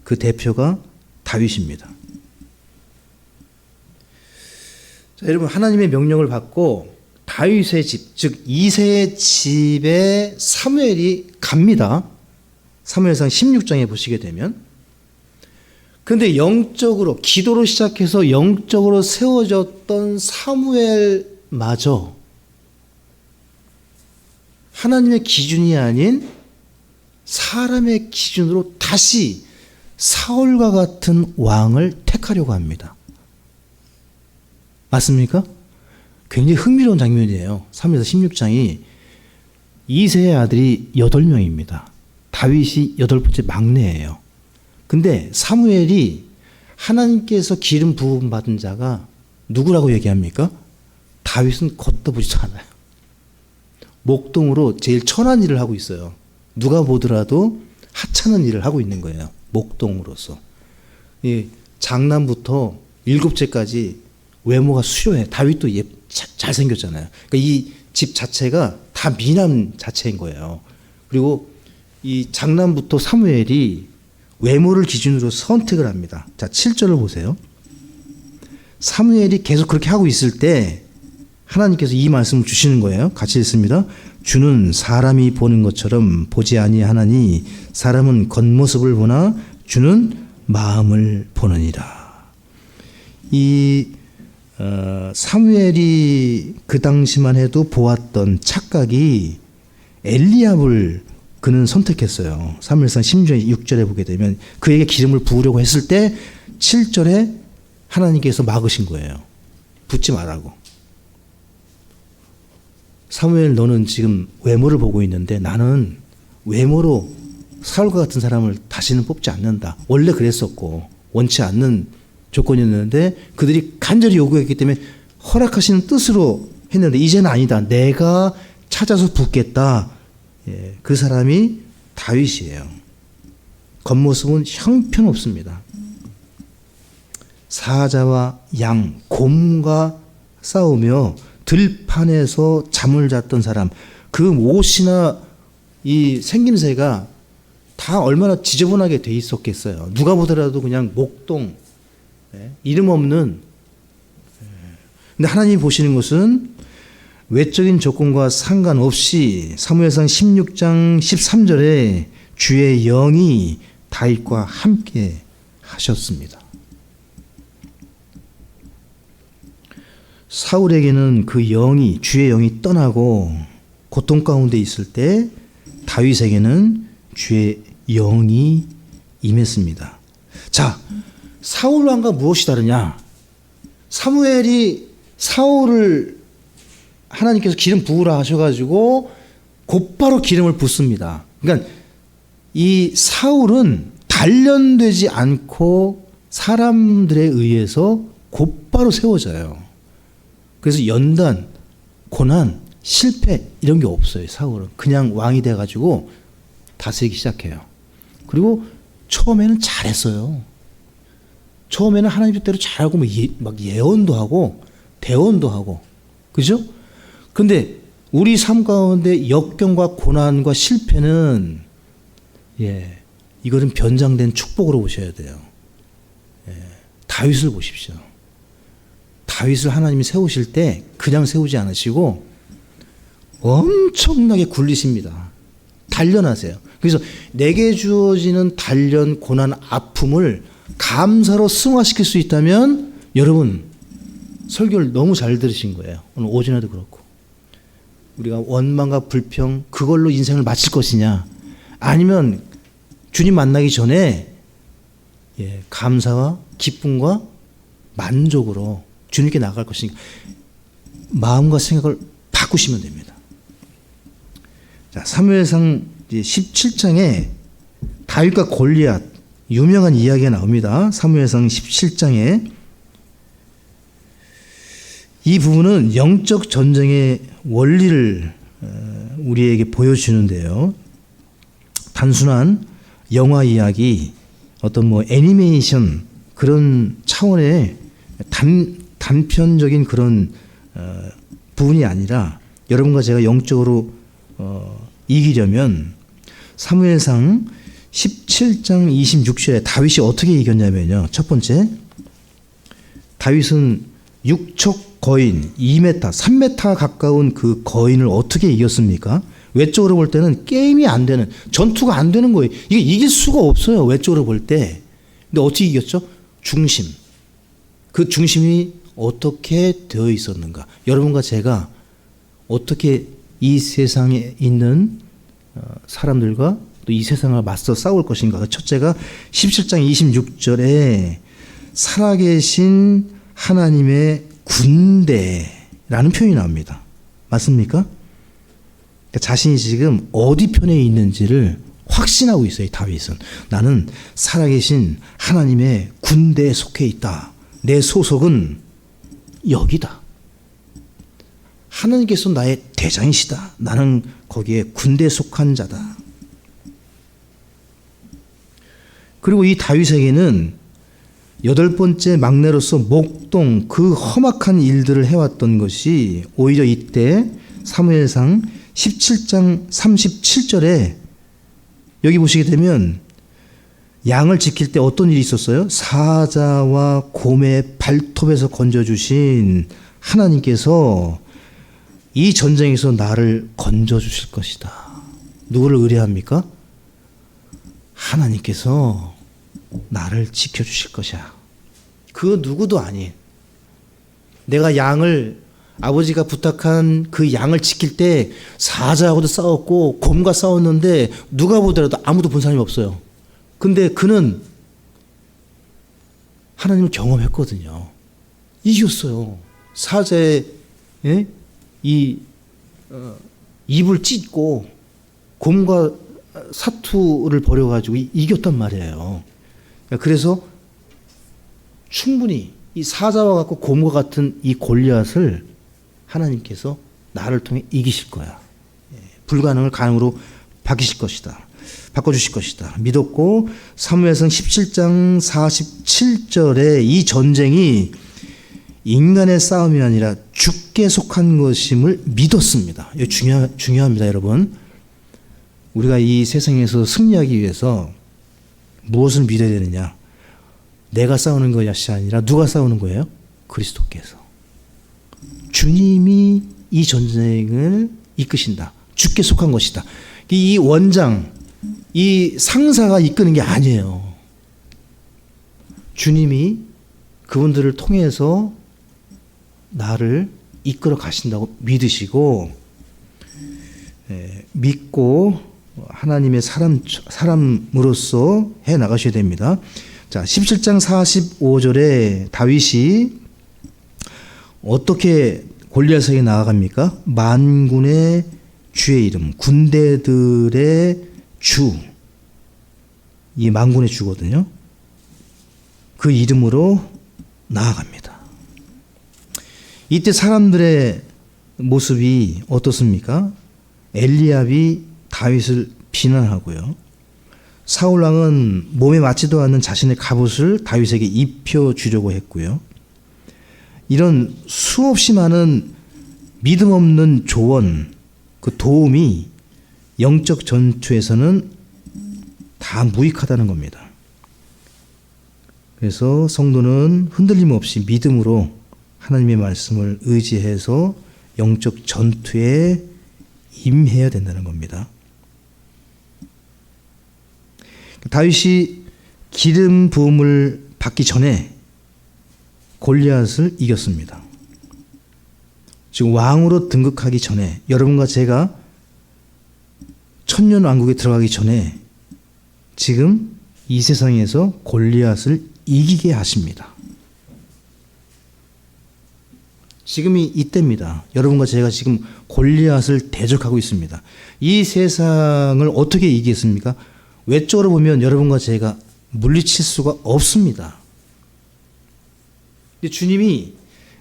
그 대표가 다윗입니다. 자, 여러분 하나님의 명령을 받고 다윗의 집, 즉 이새의 집에 사무엘이 갑니다. 사무엘상 16장에 보시게 되면 그런데 영적으로 기도로 시작해서 영적으로 세워졌던 사무엘마저 하나님의 기준이 아닌 사람의 기준으로 다시 사울과 같은 왕을 택하려고 합니다. 맞습니까? 굉장히 흥미로운 장면이에요. 사무엘상 16장이 이새의 아들이 8명입니다. 다윗이 8번째 막내예요. 근데 사무엘이 하나님께서 기름 부음 받은 자가 누구라고 얘기합니까? 다윗은 걷도 보지도 않아요. 목동으로 제일 천한 일을 하고 있어요. 누가 보더라도 하찮은 일을 하고 있는 거예요. 목동으로서. 장남부터 7째까지 외모가 수려해. 다윗도 잘생겼잖아요. 그러니까 이 집 자체가 다 미남 자체인 거예요. 그리고 이 장남부터 사무엘이 외모를 기준으로 선택을 합니다. 자, 7절을 보세요. 사무엘이 계속 그렇게 하고 있을 때 하나님께서 이 말씀을 주시는 거예요. 같이 읽습니다. 주는 사람이 보는 것처럼 보지 아니하나니 사람은 겉모습을 보나 주는 마음을 보느니라. 이 사무엘이 그 당시만 해도 보았던 착각이 엘리압을 그는 선택했어요. 사무엘상 16절에 보게 되면 그에게 기름을 부으려고 했을 때 7절에 하나님께서 막으신 거예요. 붓지 말라고. 사무엘, 너는 지금 외모를 보고 있는데 나는 외모로 사울과 같은 사람을 다시는 뽑지 않는다. 원래 그랬었고 원치 않는 조건이었는데 그들이 간절히 요구했기 때문에 허락하시는 뜻으로 했는데 이제는 아니다. 내가 찾아서 붓겠다. 그 사람이 다윗이에요. 겉모습은 형편없습니다. 사자와 양, 곰과 싸우며 들판에서 잠을 잤던 사람, 그 옷이나 이 생김새가 다 얼마나 지저분하게 돼 있었겠어요. 누가 보더라도 그냥 목동, 이름 없는. 근데 하나님이 보시는 것은 외적인 조건과 상관없이 사무엘상 16장 13절에 주의 영이 다윗과 함께 하셨습니다. 사울에게는 그 영이, 주의 영이 떠나고 고통 가운데 있을 때 다윗에게는 주의 영이 임했습니다. 자, 사울 왕과 무엇이 다르냐? 사무엘이 사울을 하나님께서 기름 부으라 하셔가지고 곧바로 기름을 붓습니다. 그러니까 이 사울은 단련되지 않고 사람들에 의해서 곧바로 세워져요. 그래서 연단, 고난, 실패 이런 게 없어요. 사울은 그냥 왕이 돼가지고 다스리기 시작해요. 그리고 처음에는 잘했어요. 처음에는 하나님 뜻대로 잘하고 막 예언도 하고 대언도 하고, 그죠? 근데 우리 삶 가운데 역경과 고난과 실패는 이거는 변장된 축복으로 보셔야 돼요. 다윗을 보십시오. 다윗을 하나님이 세우실 때 그냥 세우지 않으시고 엄청나게 굴리십니다. 단련하세요. 그래서 내게 주어지는 단련, 고난, 아픔을 감사로 승화시킬 수 있다면 여러분 설교를 너무 잘 들으신 거예요. 오늘 오전에도 그렇고. 우리가 원망과 불평 그걸로 인생을 마칠 것이냐, 아니면 주님 만나기 전에 감사와 기쁨과 만족으로 주님께 나갈 것이니까 마음과 생각을 바꾸시면 됩니다. 자, 사무엘상 17장에 다윗과 골리앗 유명한 이야기가 나옵니다. 사무엘상 17장에 이 부분은 영적 전쟁의 원리를 우리에게 보여주는데요. 단순한 영화 이야기, 어떤 애니메이션 그런 차원의 단편적인 그런 부분이 아니라 여러분과 제가 영적으로 이기려면 사무엘상 17장 26절에 다윗이 어떻게 이겼냐면요. 첫 번째, 다윗은 육척 거인 2m, 3m 가까운 그 거인을 어떻게 이겼습니까? 외적으로 볼 때는 게임이 안 되는, 전투가 안 되는 거예요. 이게 이길 수가 없어요. 외적으로 볼 때. 근데 어떻게 이겼죠? 중심. 그 중심이 어떻게 되어 있었는가? 여러분과 제가 어떻게 이 세상에 있는 사람들과 또 이 세상을 맞서 싸울 것인가? 첫째가 17장 26절에 살아계신 하나님의 군대라는 표현이 나옵니다. 맞습니까? 그러니까 자신이 지금 어디 편에 있는지를 확신하고 있어요. 다윗은 나는 살아계신 하나님의 군대에 속해 있다. 내 소속은 여기다. 하나님께서 나의 대장이시다. 나는 거기에 군대에 속한 자다. 그리고 이 다윗에게는 8번째 막내로서 목동 그 험악한 일들을 해왔던 것이 오히려 이때 사무엘상 17장 37절에 여기 보시게 되면 양을 지킬 때 어떤 일이 있었어요? 사자와 곰의 발톱에서 건져주신 하나님께서 이 전쟁에서 나를 건져주실 것이다. 누구를 의뢰합니까? 하나님께서 나를 지켜주실 것이야. 그 누구도 아닌 내가 양을 아버지가 부탁한 그 양을 지킬 때 사자하고도 싸웠고 곰과 싸웠는데 누가 보더라도 아무도 본 사람이 없어요. 근데 그는 하나님을 경험했거든요. 이겼어요. 사자의 입을 찢고 곰과 사투를 벌여가지고 이겼단 말이에요. 그래서 충분히 이 사자와 같고 곰과 같은 이 골리앗을 하나님께서 나를 통해 이기실 거야. 불가능을 가능으로 바뀌실 것이다. 바꿔주실 것이다. 믿었고 사무엘상 17장 47절에 이 전쟁이 인간의 싸움이 아니라 주께 속한 것임을 믿었습니다. 이거 중요합니다, 여러분. 우리가 이 세상에서 승리하기 위해서 무엇을 믿어야 되느냐? 내가 싸우는 것이 아니라 누가 싸우는 거예요? 그리스도께서. 주님이 이 전쟁을 이끄신다. 주께 속한 것이다. 이 원장, 이 상사가 이끄는 게 아니에요. 주님이 그분들을 통해서 나를 이끌어 가신다고 믿으시고 믿고 하나님의 사람으로서 해 나가셔야 됩니다. 자, 17장 45절에 다윗이 어떻게 골리앗에게 나아갑니까? 만군의 주의 이름, 군대들의 주, 이 만군의 주거든요. 그 이름으로 나아갑니다. 이때 사람들의 모습이 어떻습니까? 엘리압이 다윗을 비난하고요. 사울 왕은 몸에 맞지도 않는 자신의 갑옷을 다윗에게 입혀주려고 했고요. 이런 수없이 많은 믿음 없는 조언, 그 도움이 영적 전투에서는 다 무익하다는 겁니다. 그래서 성도는 흔들림 없이 믿음으로 하나님의 말씀을 의지해서 영적 전투에 임해야 된다는 겁니다. 다윗이 기름 부음을 받기 전에 골리앗을 이겼습니다. 지금 왕으로 등극하기 전에, 여러분과 제가 천년왕국에 들어가기 전에 지금 이 세상에서 골리앗을 이기게 하십니다. 지금이 이때입니다. 여러분과 제가 지금 골리앗을 대적하고 있습니다. 이 세상을 어떻게 이기겠습니까? 외적으로 보면 여러분과 제가 물리칠 수가 없습니다. 주님이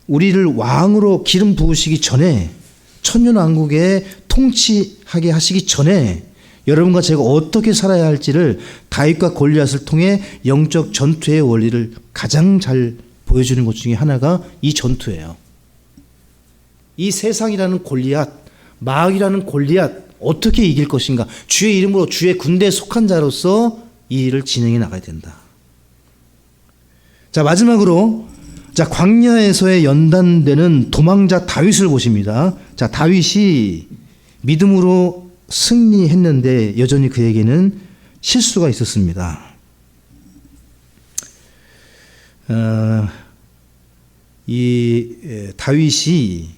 우리를 왕으로 기름 부으시기 전에, 천년왕국에 통치하게 하시기 전에 여러분과 제가 어떻게 살아야 할지를 다윗과 골리앗을 통해 영적 전투의 원리를 가장 잘 보여주는 것 중에 하나가 이 전투예요. 이 세상이라는 골리앗, 마귀라는 골리앗 어떻게 이길 것인가? 주의 이름으로 주의 군대에 속한 자로서 이 일을 진행해 나가야 된다. 자, 마지막으로 광야에서의 연단되는 도망자 다윗을 보십니다. 자, 다윗이 믿음으로 승리했는데 여전히 그에게는 실수가 있었습니다. 이 다윗이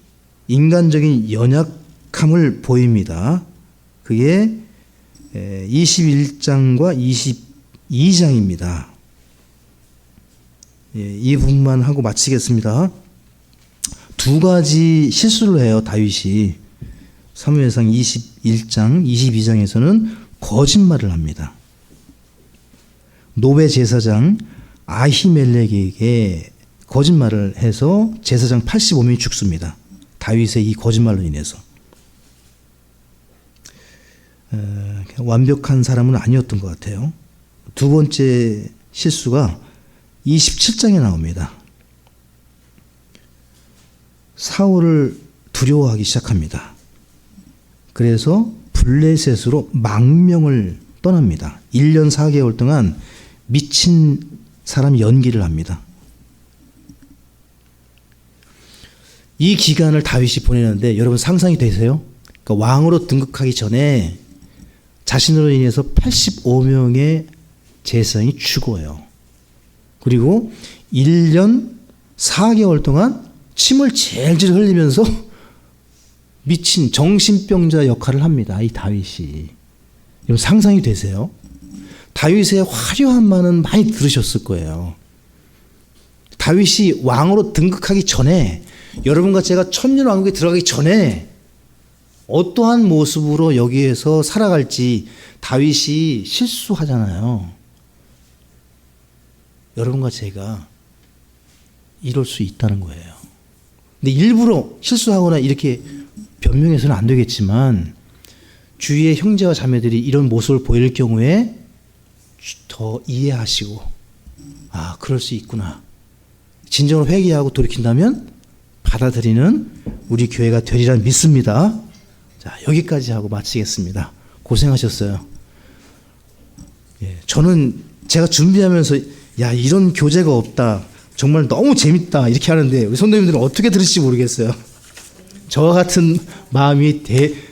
인간적인 연약함을 보입니다. 그게 21장과 22장입니다. 이 부분만 하고 마치겠습니다. 두 가지 실수를 해요, 다윗이. 사무엘상 21장, 22장에서는 거짓말을 합니다. 노베 제사장 아히멜렉에게 거짓말을 해서 제사장 85명이 죽습니다. 다윗의 이 거짓말로 인해서. 완벽한 사람은 아니었던 것 같아요. 두 번째 실수가 27장에 나옵니다. 사울을 두려워하기 시작합니다. 그래서 블레셋으로 망명을 떠납니다. 1년 4개월 동안 미친 사람 연기를 합니다. 이 기간을 다윗이 보내는데 여러분 상상이 되세요? 그러니까 왕으로 등극하기 전에 자신으로 인해서 85명의 제사장이 죽어요. 그리고 1년 4개월 동안 침을 질질 흘리면서 미친 정신병자 역할을 합니다. 이 다윗이. 여러분 상상이 되세요? 다윗의 화려한 말은 많이 들으셨을 거예요. 다윗이 왕으로 등극하기 전에, 여러분과 제가 천년왕국에 들어가기 전에 어떠한 모습으로 여기에서 살아갈지 다윗이 실수하잖아요. 여러분과 제가 이럴 수 있다는 거예요. 근데 일부러 실수하거나 이렇게 변명해서는 안 되겠지만 주위의 형제와 자매들이 이런 모습을 보일 경우에 더 이해하시고, 아, 그럴 수 있구나. 진정으로 회개하고 돌이킨다면 받아들이는 우리 교회가 되리라 믿습니다. 자, 여기까지 하고 마치겠습니다. 고생하셨어요. 저는 제가 준비하면서 야, 이런 교재가 없다, 정말 너무 재밌다 이렇게 하는데 우리 성도님들은 어떻게 들으실지 모르겠어요. 저와 같은 마음이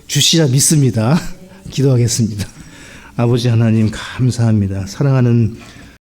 주시라 믿습니다. 기도하겠습니다. 아버지 하나님 감사합니다. 사랑하는